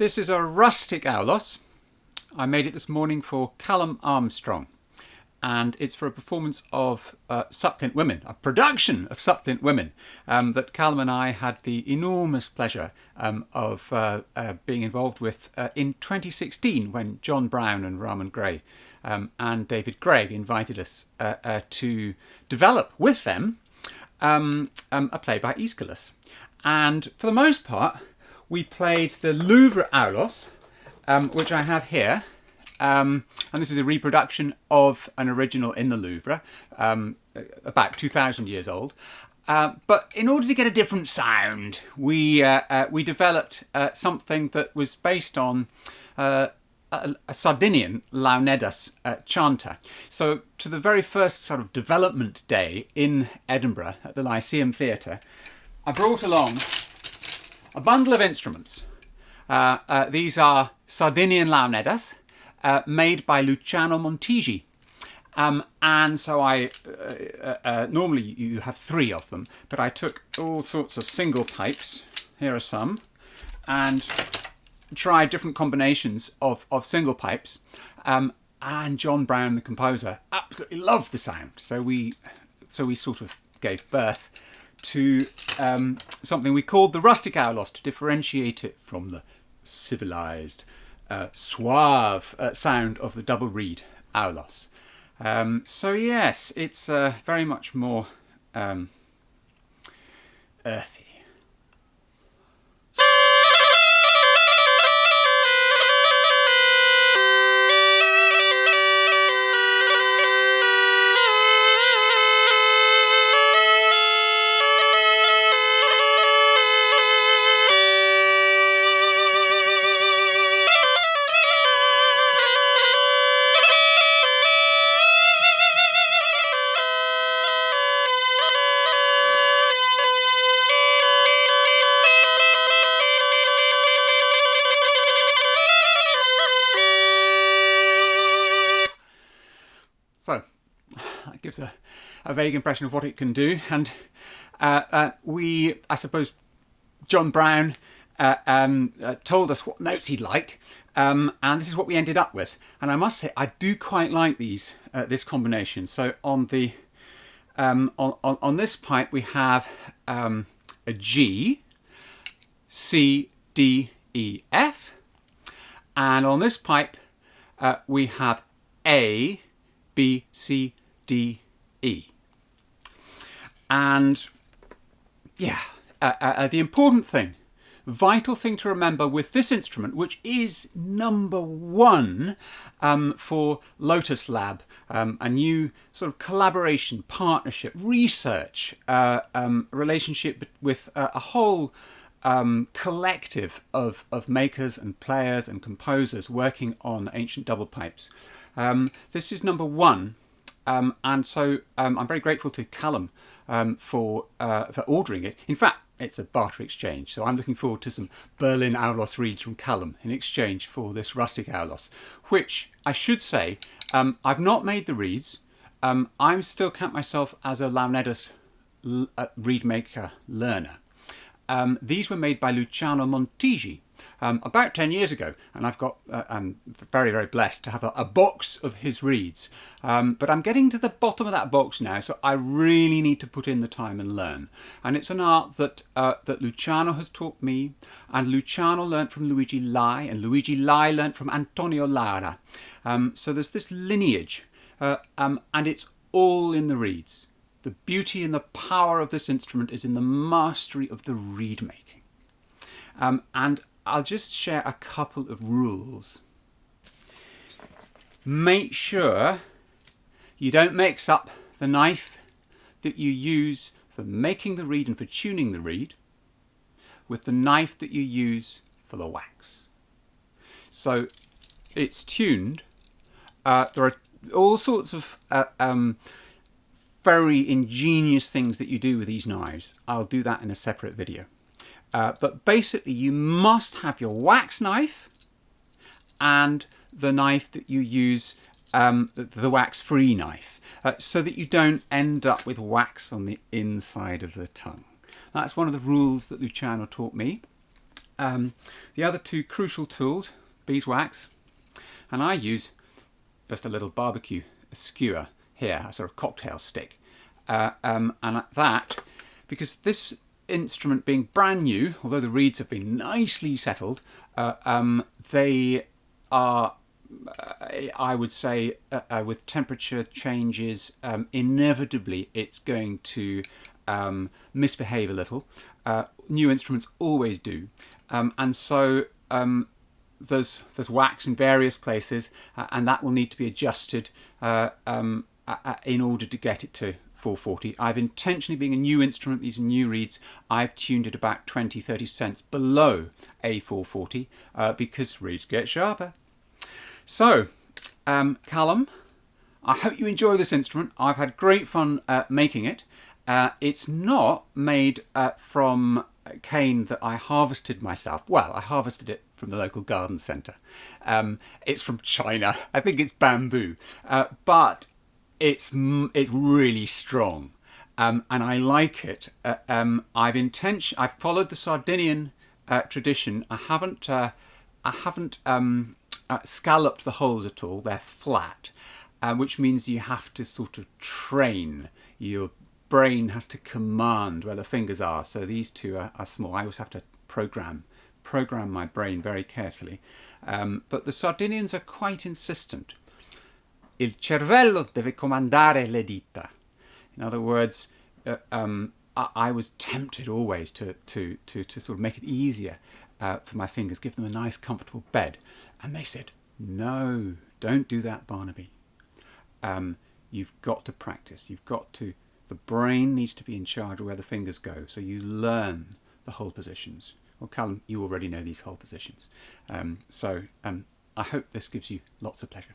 This is a Rustic Aulos. I made it this morning for Callum Armstrong, and it's for a performance of Suppliant Women, a production of Suppliant Women that Callum and I had the enormous pleasure of being involved with in 2016 when John Browne and David Greig and David Greig invited us to develop with them a play by Aeschylus. And for the most part, we played the Louvre Aulos, which I have here. And this is a reproduction of an original in the Louvre, about 2,000 years old. But in order to get a different sound, we developed something that was based on a Sardinian Launedas chanter. So to the very first sort of development day in Edinburgh at the Lyceum Theatre, I brought along a bundle of instruments. These are Sardinian Launedas, made by Luciano Montisci. And so I, normally you have 3 of them, but I took all sorts of single pipes, here are some, and tried different combinations of single pipes. And John Browne, the composer, absolutely loved the sound. So we sort of gave birth to something we called the Rustic Aulos to differentiate it from the civilized, suave sound of the double reed Aulos. So yes, it's very much more earthy. So that gives a vague impression of what it can do, and I suppose, John Browne told us what notes he'd like, and this is what we ended up with. And I must say, I do quite like this combination. So on the on this pipe we have a G, C, D, E, F, and on this pipe we have A, B, C, D, E. And yeah, the important thing, vital thing to remember with this instrument, which is number 1 for Lotos Lab, a new sort of collaboration, partnership, research, relationship with a whole collective of makers and players and composers working on ancient double pipes. This is number 1, and so I'm very grateful to Callum for ordering it. In fact, it's a barter exchange, so I'm looking forward to some Berlin Aulos reeds from Callum in exchange for this Rustic Aulos, which I should say, I've not made the reeds. I still count myself as a Launedas reed maker learner. These were made by Luciano Montisci about 10 years ago, and I've got, I'm very, very blessed to have a box of his reeds. But I'm getting to the bottom of that box now, so I really need to put in the time and learn. And it's an art that Luciano has taught me, and Luciano learnt from Luigi Lai, and Luigi Lai learnt from Antonio Lara. So there's this lineage, and it's all in the reeds. The beauty and the power of this instrument is in the mastery of the reed making. And I'll just share a couple of rules. Make sure you don't mix up the knife that you use for making the reed and for tuning the reed with the knife that you use for the wax. So it's tuned. There are all sorts of very ingenious things that you do with these knives. I'll do that in a separate video. But basically you must have your wax knife and the knife that you use, the wax-free knife, so that you don't end up with wax on the inside of the tongue. That's one of the rules that Luciano taught me. The other two crucial tools, beeswax, and I use just a little barbecue skewer here, a sort of cocktail stick. And that, because this instrument being brand new, although the reeds have been nicely settled, they are, I would say, with temperature changes, inevitably it's going to misbehave a little. New instruments always do. And so there's wax in various places, and that will need to be adjusted in order to get it to 440. I've intentionally, being a new instrument, these are new reeds, I've tuned it about 20-30 cents below A440 because reeds get sharper. So, Callum, I hope you enjoy this instrument. I've had great fun making it. It's not made from cane that I harvested myself. Well, I harvested it from the local garden centre. It's from China. I think it's bamboo. But it's really strong, and I like it. I've followed the Sardinian tradition. I haven't scalloped the holes at all. They're flat, which means you have to sort of train. Your brain has to command where the fingers are. So these two are small. I always have to program my brain very carefully. But the Sardinians are quite insistent. Il cervello deve comandare le dita. In other words, I was tempted always to sort of make it easier for my fingers, give them a nice comfortable bed. And they said, no, don't do that, Barnaby. You've got to practice. The brain needs to be in charge of where the fingers go. So you learn the hold positions. Well, Callum, you already know these hold positions. So I hope this gives you lots of pleasure.